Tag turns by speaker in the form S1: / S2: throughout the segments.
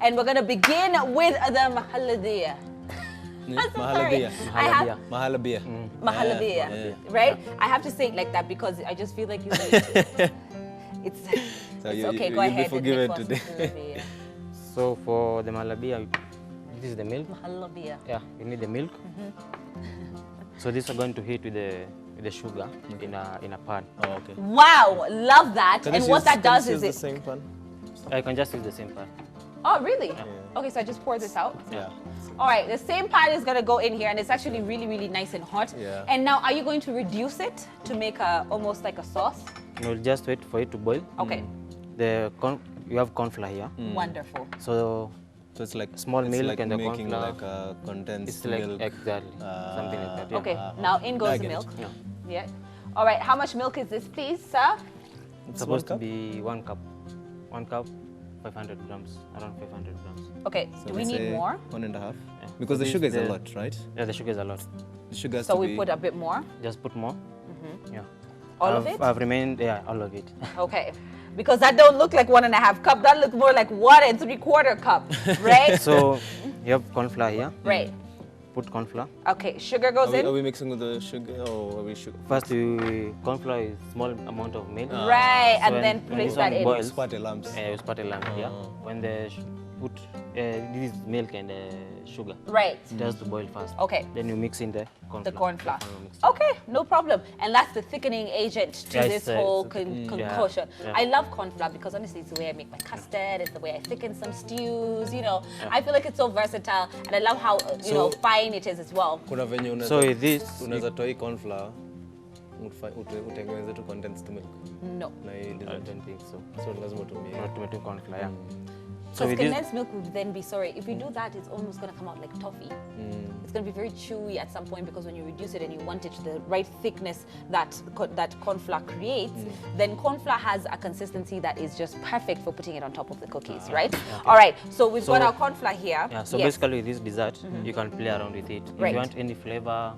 S1: and we're going to begin with the Muhallebi.
S2: Muhallebi. Muhallebi.
S1: Muhallebi, right? I have to say it like that because I just feel like you it's okay, go ahead.
S2: You'll be forgiven today.
S3: So for the Muhallebi, this is the milk.
S1: Muhallebi.
S3: Yeah, you need the milk. So this is going to heat with the sugar in a pan.
S2: Oh, okay.
S1: Wow, love that. And what that does is
S2: the same pan?
S3: I can just use the same pan.
S1: Oh, really?
S3: Yeah.
S1: Okay, so I just pour this out?
S2: Yeah.
S1: All right, the same pan is going to go in here, and it's actually really, really nice and hot.
S2: Yeah.
S1: And now, are you going to reduce it to make almost like a sauce?
S3: No, just wait for it to boil.
S1: Okay.
S3: You have corn flour here.
S1: Wonderful.
S3: So
S2: it's like
S3: small milk
S2: like
S3: and the corn
S2: making
S3: flour.
S2: like a condensed
S3: It's like
S2: milk.
S3: Exactly something like that. Yeah.
S1: Okay, now in goes the milk.
S3: Yeah.
S1: Yeah. All right, how much milk is this, please, sir?
S3: It's supposed to be 1 cup. 1 cup, 500 grams, around 500 grams.
S1: Okay,
S2: So
S1: do we
S2: let's
S1: need
S2: say
S1: more?
S2: 1.5.
S3: Yeah.
S2: Because
S3: So
S2: the sugar is a
S3: the-
S2: lot, right?
S3: Yeah, the sugar is a lot.
S2: The sugar has
S1: So
S2: to
S1: we
S2: be...
S1: put a bit more?
S3: Just put more. Yeah.
S1: All of it?
S3: I've remained, yeah, all of it.
S1: Okay, because that don't look like 1.5 cup. That looks more like 1 3/4 cup, right?
S3: So you have corn flour here.
S1: Right.
S3: Put corn flour.
S1: Okay, sugar goes
S2: Are
S1: in.
S2: we mixing with the sugar or are we sugar?
S3: First, corn flour is small amount of milk.
S1: Right, and
S3: when-
S1: then
S3: when
S1: place
S3: this
S1: that
S3: one
S1: in.
S3: boils,
S2: Spate lamps.
S3: you spot a lamp here. When they put this is milk and sugar.
S1: Right.
S3: It has to boil first.
S1: Okay.
S3: Then you mix in the corn
S1: The
S3: flour.
S1: corn flour.
S3: You mix it.
S1: Okay, no problem. And that's the thickening agent to
S3: Yeah,
S1: this
S3: it's,
S1: whole
S3: yeah,
S1: concoction.
S3: yeah.
S1: I love corn flour because honestly, it's the way I make my custard. It's the way I thicken some stews. You know, I feel like it's so versatile, and I love how you know fine it is as well.
S2: Kuna venye unaweza
S3: So with this,
S2: unaweza toa hii corn flour utengeneze tu condensed milk.
S1: No,
S2: Na hii
S3: I
S2: dessert.
S3: don't think so.
S2: So lazima utumie.
S3: Not tomato corn flour. Yeah. So
S1: because
S3: with this,
S1: condensed milk would then be sorry. If we do that, it's almost gonna come out like toffee. It's gonna be very chewy at some point because when you reduce it and you want it to the right thickness that corn flour creates, then corn flour has a consistency that is just perfect for putting it on top of the cookies, right? All right. So we've got
S3: So-
S1: our corn flour here.
S3: yeah. So
S1: Yes.
S3: basically, with this dessert, you can play around with it. If
S1: Right.
S3: you want any flavor,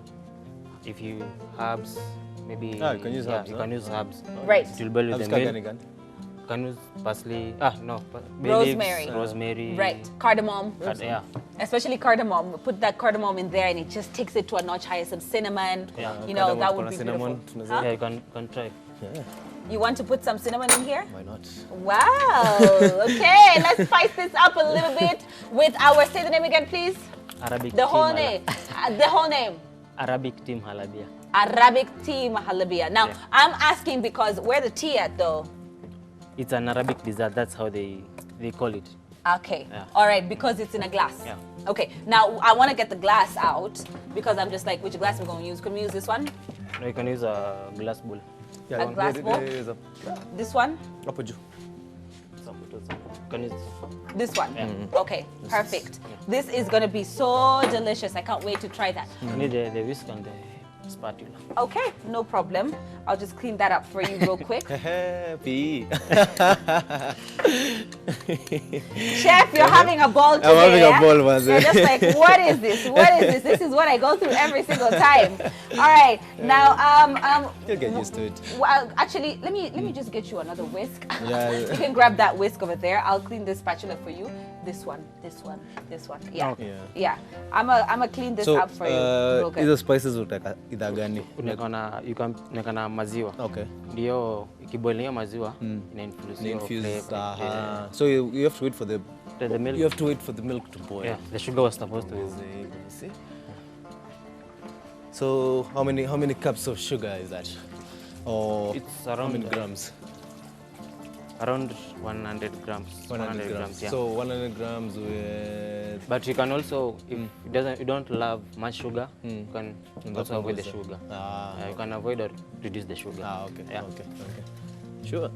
S3: if you herbs, maybe
S2: Ah, you can use herbs,
S3: You
S2: huh?
S3: can use herbs.
S1: Right.
S3: It will boil with
S2: Herbs
S3: the
S2: ka
S3: milk.
S2: gani gani?
S3: You can use parsley. No. Bay
S1: Rosemary.
S3: leaves, rosemary.
S1: Right. Cardamom.
S3: Yeah.
S1: Especially cardamom. Put that cardamom in there and it just takes it to a notch higher. Some cinnamon.
S3: Yeah.
S1: You know,
S2: Cardamom,
S1: that would
S2: kuna
S1: be
S2: cinnamon,
S1: beautiful.
S2: tunaweza-
S3: Yeah, you can try.
S2: Yeah.
S1: You want to put some cinnamon in here?
S2: Why not?
S1: Wow. Okay, let's spice this up a little bit with our, say the name again, please.
S3: Arabic.
S1: The whole
S3: tea
S1: name. The whole name.
S3: Arabic tea Muhallebi.
S1: Arabic tea Muhallebi. Now,
S3: Yeah.
S1: I'm asking because where the tea at though?
S3: It's an Arabic dessert. That's how they call it.
S1: Okay.
S3: Yeah.
S1: All right, because it's in a glass.
S3: Yeah.
S1: Okay. Now, I want to get the glass out because I'm just like, which glass we're going to use? Can we use this one?
S3: No, you can use a glass bowl.
S1: A glass bowl?
S2: There is a...
S1: This one?
S2: Hapo juu.
S3: You can use
S1: This one?
S3: Yeah.
S1: Okay, perfect. This is going to be so delicious. I can't wait to try that.
S3: you need the whisk and the spatula.
S1: Okay, no problem. I'll just clean that up for you real quick.
S2: Happy.
S1: Chef, you're having a ball today.
S2: having a
S1: yeah?
S2: ball, Maze.
S1: You're just like, what is this? What is this? This is what I go through every single time. All right, now,
S2: You'll get used to it.
S1: well, actually, let me just get you another whisk.
S2: Yeah.
S1: You can grab that whisk over there. I'll clean this spatula for you. This one, this one, this one. Yeah,
S3: Okay.
S1: yeah. I'm a clean this
S2: So,
S1: up for you. Real good.
S2: hizo spices utaka idha gani?
S3: Unaweka na maziwa.
S2: Okay.
S3: Ndio ikiboil hiyo maziwa ina infuse
S2: Ni
S3: hiyo
S2: infused.
S3: flavor. Yeah.
S2: So you have to wait for the
S3: The milk.
S2: you have to wait for the milk to boil.
S3: Yeah, the sugar was supposed to.
S2: See? So how many cups of sugar is that? Or
S3: It's
S2: how
S3: around
S2: many grams?
S3: Around 100 grams.
S2: 100 grams.
S3: Yeah.
S2: So 100 grams with
S3: But you can also, if you don't love much sugar, you can
S2: And
S3: also
S2: that
S3: avoid the
S2: goes there.
S3: sugar.
S2: Ah,
S3: You can avoid or reduce the sugar.
S2: okay.
S3: Yeah.
S2: Okay. Sure.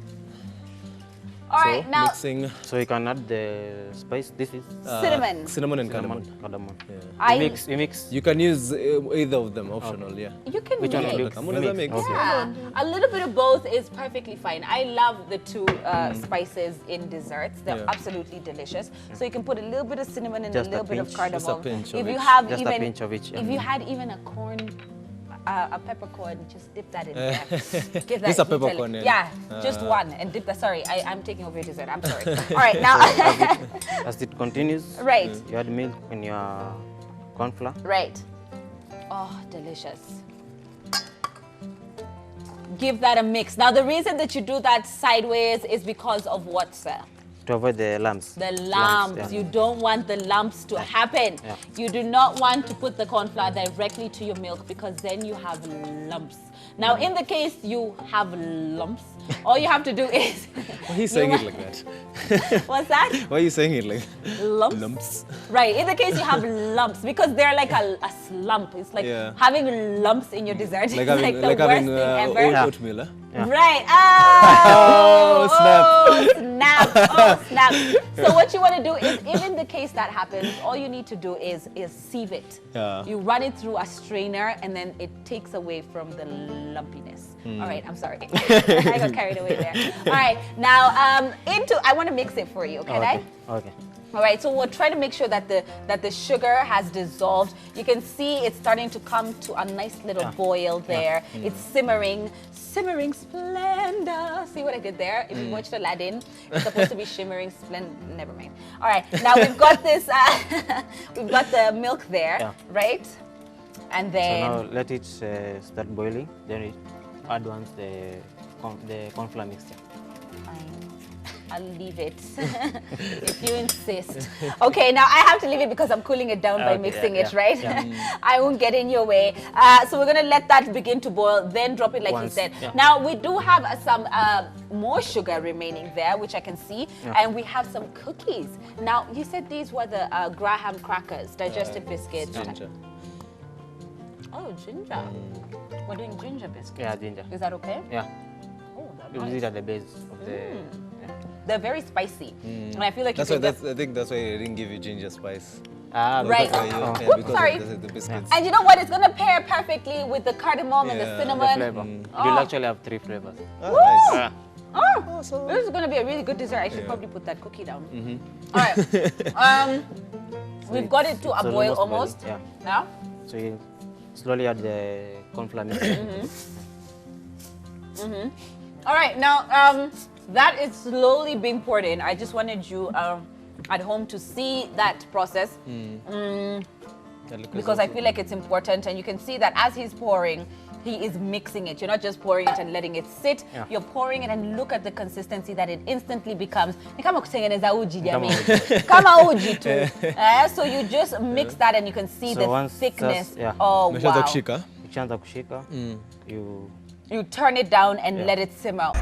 S1: All right,
S2: So,
S1: now
S2: mixing
S3: So you can add the spice. This is
S1: cinnamon.
S2: cinnamon and cardamom.
S3: cardamom.
S1: I-
S3: You mix.
S2: You can use either of them, optional, yeah.
S1: You can
S3: Which one
S1: mix.
S3: will you
S2: Kama unaweza mix.
S3: Okay.
S1: Yeah, a little bit of both is perfectly fine. I love the two spices in desserts. They're
S2: Yeah.
S1: absolutely delicious. So you can put a little bit of cinnamon and
S3: Just
S1: a
S3: a
S1: little bit of
S3: pinch.
S1: cardamom.
S2: Just a pinch of
S1: if you
S2: each.
S1: have
S3: Just a
S1: even
S3: pinch of each, yeah.
S1: if you had even a corn a peppercorn, just dip that in there. Give that
S2: Just a
S1: heat
S2: peppercorn,
S1: Yeah, just one, and dip that. Sorry, I'm taking over your dessert. I'm sorry. All right, now.
S3: As it continues,
S1: Right.
S3: you add milk in your corn flour.
S1: Right. Oh, delicious. Give that a mix. Now, the reason that you do that sideways is because of what, sir?
S3: To avoid the lumps.
S1: The lumps.
S3: Yeah.
S1: You don't want the lumps to happen.
S3: Yeah.
S1: You do not want to put the corn flour directly to your milk because then you have lumps. Now, in the case you have lumps, all you have to do is...
S2: Why are you saying it like that?
S1: What's that?
S2: Why are you saying it like
S1: Lumps?
S2: lumps?
S1: Right. In the case you have lumps, because they're like a slump. It's like having lumps in your dessert.
S2: Like
S1: It's
S2: having,
S1: like the worst thing ever.
S2: oatmeal, huh?
S3: Yeah.
S1: Right.
S2: Oh, snap.
S1: Oh, snap. Oh, snap. So what you want to do is, if in the case that happens, all you need to do is sieve it.
S2: Yeah.
S1: You run it through a strainer, and then it takes away from the lumpiness. All right. I'm sorry. I got carried away there. All right. Now, I want to mix it for you. Can I?
S3: Okay.
S1: All right, so we'll try to make sure that the sugar has dissolved. You can see it's starting to come to a nice little boil there. It's simmering splendor. See what I did there? If you watched Aladdin, it's supposed to be shimmering splendor. Never mind. All right, now we've got this. We've got the milk there, right? And then.
S3: So now let it start boiling. Then it add once the corn flour mixture.
S1: I'll leave it if you insist. Okay, now I have to leave it because I'm cooling it down by mixing it, right? Yeah. I won't get in your way. So we're gonna let that begin to boil, then drop it like you said.
S3: Yeah.
S1: Now we do have some more sugar remaining there, which I can see, and we have some cookies. Now you said these were the Graham crackers, digestive biscuits.
S2: Ginger.
S1: Oh, ginger. We're doing ginger biscuits.
S3: Yeah, ginger.
S1: Is that okay?
S3: Yeah.
S1: Oh, that's
S3: You
S1: nice.
S3: use it at the base of the.
S1: They're very spicy, and I feel like
S2: That's
S1: you
S2: why.
S1: can just
S2: I think that's why I didn't give you ginger spice.
S1: Right.
S2: Because
S1: Oops, sorry.
S2: of the biscuits.
S1: And you know what? It's gonna pair perfectly with the cardamom and the
S2: Yeah.
S1: cinnamon.
S3: The flavor.
S1: Oh.
S3: You'll actually have 3 flavors.
S2: Oh, nice.
S3: Yeah.
S1: Oh,
S2: so-
S1: this is gonna be a really good dessert. I should probably put that cookie down. All right. We've got it to a
S3: It's
S1: boil
S3: almost
S1: almost.
S3: boiling,
S1: Now.
S3: So you slowly add the corn flour mixture.
S1: All right. Now that is slowly being poured in. I just wanted you at home to see that process because I feel like it's important, and you can see that as he's pouring, he is mixing it. You're not just pouring it and letting it sit.
S3: Yeah.
S1: You're pouring it, and look at the consistency that it instantly becomes. Ni kama kutengeneza uji jamani. Kama uji tu. So you just mix that, and you can see
S3: So
S1: the
S3: once
S1: thickness.
S3: that's-
S1: Oh,
S2: Umeshaanza
S1: wow.
S2: kushika?
S3: Ukianza kushika, you
S1: You turn it down and let it simmer.